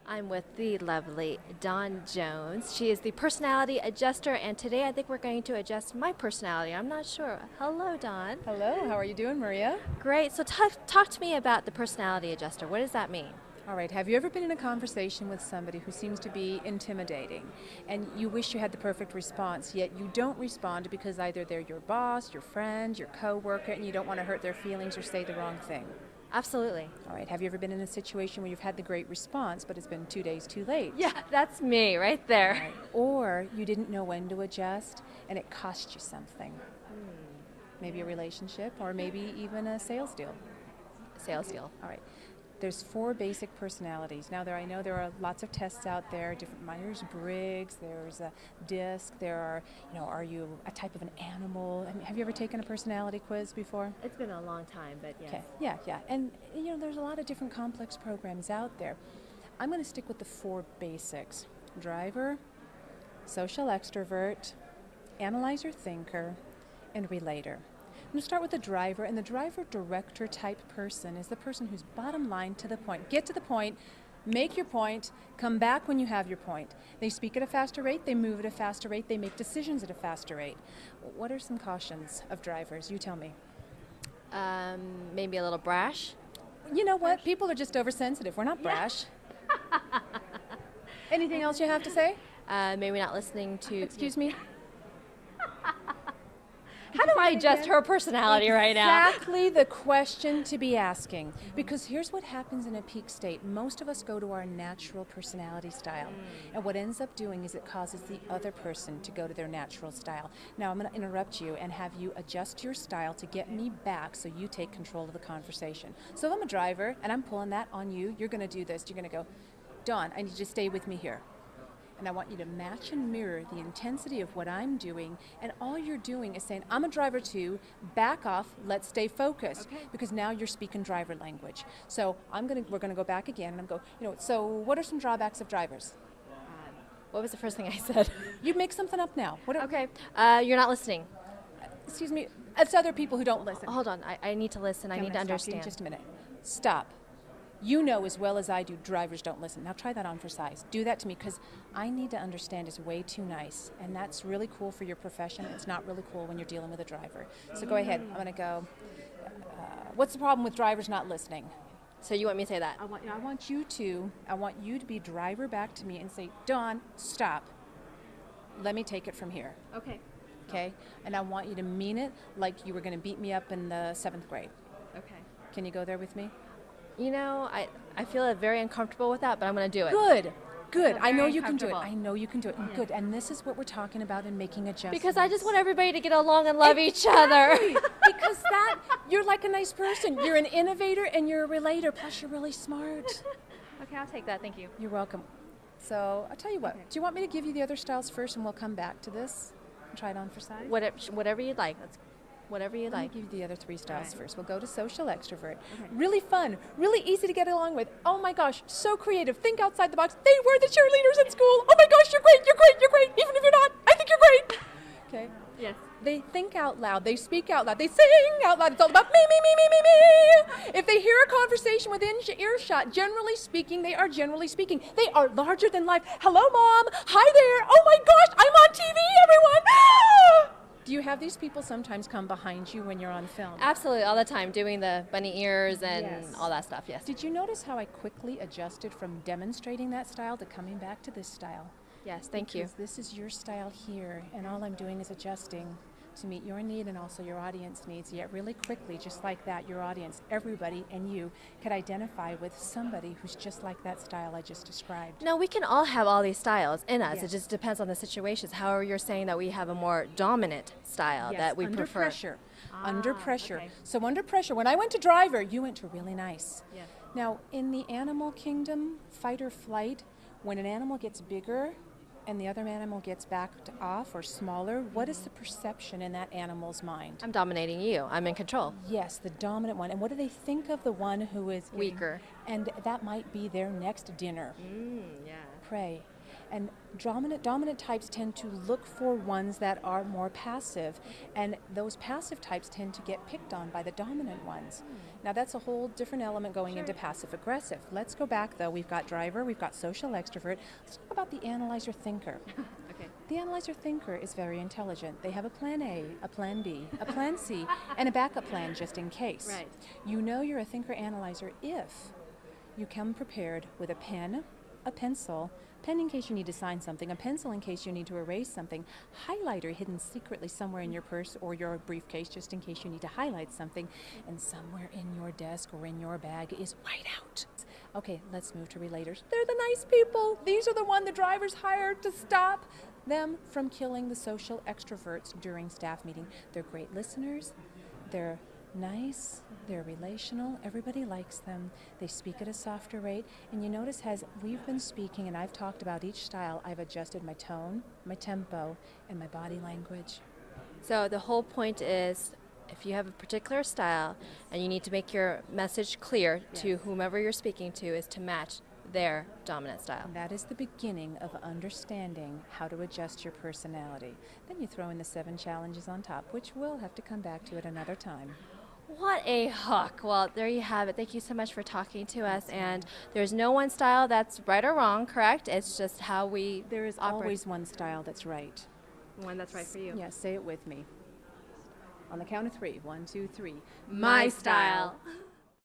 I'm with the lovely Dawn Jones. She is the personality adjuster, and today I think we're going to adjust my personality. I'm not sure. Hello, Dawn. Hello, how are you doing, Maria? Great. So talk to me about the personality adjuster. What does that mean? All right, have you ever been in a conversation with somebody who seems to be intimidating and you wish you had the perfect response, yet you don't respond because either they're your boss, your friend, your coworker, and you don't want to hurt their feelings or say the wrong thing? Absolutely. All right, have you ever been in a situation where you've had the great response, but it's been 2 days too late? Yeah, that's me right there. Right. Or you didn't know when to adjust and it cost you something. Maybe a relationship or maybe even a sales deal. Sales deal. All right. There's 4 basic personalities. Now, I know there are lots of tests out there, different Myers-Briggs, there's a DISC, there are, are you a type of an animal? I mean, have you ever taken a personality quiz before? It's been a long time, but yes. Okay, yeah. And, there's a lot of different complex programs out there. I'm going to stick with the 4 basics. Driver, social extrovert, analyzer thinker, and relator. I'm going to start with the driver, and the driver director type person is the person who's bottom line to the point. Get to the point, make your point, come back when you have your point. They speak at a faster rate, they move at a faster rate, they make decisions at a faster rate. What are some cautions of drivers? You tell me. Maybe a little brash. You know what? People are just oversensitive. We're not brash. Anything else you have to say? Maybe not listening to... Excuse me? How do I adjust her personality right now? Exactly the question to be asking. Because here's what happens in a peak state. Most of us go to our natural personality style. And what ends up doing is it causes the other person to go to their natural style. Now I'm going to interrupt you and have you adjust your style to get me back so you take control of the conversation. So if I'm a driver and I'm pulling that on you, you're going to do this. You're going to go, Dawn, I need you to stay with me here. And I want you to match and mirror the intensity of what I'm doing, and all you're doing is saying, I'm a driver too, back off, let's stay focused, because now you're speaking driver language. So we're gonna go back again, and I'm going, so what are some drawbacks of drivers? What was the first thing I said? You make something up now. Okay, you're not listening. Excuse me, it's other people who don't listen. Hold on, I need to listen, I need to understand. Stop you in just a minute. Stop. You know as well as I do, drivers don't listen. Now try that on for size. Do that to me, because I need to understand is way too nice. And that's really cool for your profession. It's not really cool when you're dealing with a driver. So go ahead. I'm going to go, what's the problem with drivers not listening? So you want me to say that? I want you to be driver back to me and say, Dawn, stop. Let me take it from here. Okay? And I want you to mean it like you were going to beat me up in the 7th grade. Okay. Can you go there with me? I feel very uncomfortable with that, but I'm going to do it. Good. I know you can do it. Yeah. Good. And this is what we're talking about in making adjustments. Because I just want everybody to get along and love each other. Because you're like a nice person. You're an innovator and you're a relator. Plus, you're really smart. Okay, I'll take that. Thank you. You're welcome. So I'll tell you what. Do you want me to give you the other styles first, and we'll come back to this and try it on for size? Whatever you'd like. Whatever you like. Let me give you the other 3 styles first. We'll go to social extrovert. Really fun, really easy to get along with. Oh my gosh, so creative. Think outside the box. They were the cheerleaders at school. Oh my gosh, you're great. Even if you're not, I think you're great. Okay? Yes. They think out loud. They speak out loud. They sing out loud. It's all about me, me, me, me, me, me. If they hear a conversation within earshot, generally speaking, they are generally speaking. They are larger than life. Hello, Mom. Hi there. Oh my gosh, I'm on TV, everyone. Do you have these people sometimes come behind you when you're on film? Absolutely, all the time, doing the bunny ears and all that stuff, yes. Did you notice how I quickly adjusted from demonstrating that style to coming back to this style? Yes, thank you. Because this is your style here, and all I'm doing is adjusting to meet your need and also your audience needs. Yet really quickly, just like that, your audience, everybody, and you could identify with somebody who's just like that style I just described. Now, we can all have all these styles in us. Yes. It just depends on the situations. However, you're saying that we have a more dominant style that we under prefer. Pressure. Under pressure. Okay. So under pressure, when I went to driver, you went to really nice. Yes. Now, in the animal kingdom, fight or flight, when an animal gets bigger and the other animal gets backed off or smaller, what is the perception in that animal's mind? I'm dominating you. I'm in control. Yes, the dominant one. And what do they think of the one who is weaker? And that might be their next dinner. Yeah. Prey. And dominant types tend to look for ones that are more passive, and those passive types tend to get picked on by the dominant ones. Now that's a whole different element going into passive aggressive. Let's go back though. We've got driver, we've got social extrovert. Let's talk about the analyzer thinker. Okay. The analyzer thinker is very intelligent. They have a plan A, a plan B, a plan C, and a backup plan just in case. Right. You know you're a thinker analyzer if you come prepared with a pen, a pencil, pen in case you need to sign something, a pencil in case you need to erase something, highlighter hidden secretly somewhere in your purse or your briefcase just in case you need to highlight something, and somewhere in your desk or in your bag is whiteout. Okay, let's move to relators. They're the nice people. These are the one the drivers hired to stop them from killing the social extroverts during staff meeting. They're great listeners. They're nice, they're relational, everybody likes them, they speak at a softer rate, and you notice as we've been speaking and I've talked about each style, I've adjusted my tone, my tempo, and my body language. So the whole point is, if you have a particular style and you need to make your message clear to whomever you're speaking to, is to match their dominant style. And that is the beginning of understanding how to adjust your personality. Then you throw in the 7 challenges on top, which we'll have to come back to at another time. What a hook. Well, there you have it. Thank you so much for talking to us. And there's no one style that's right or wrong, correct? It's just how we There is operate. always one style that's right. One that's right for you. Yes, say it with me. On the count of 3. 1, 2, 3. My style.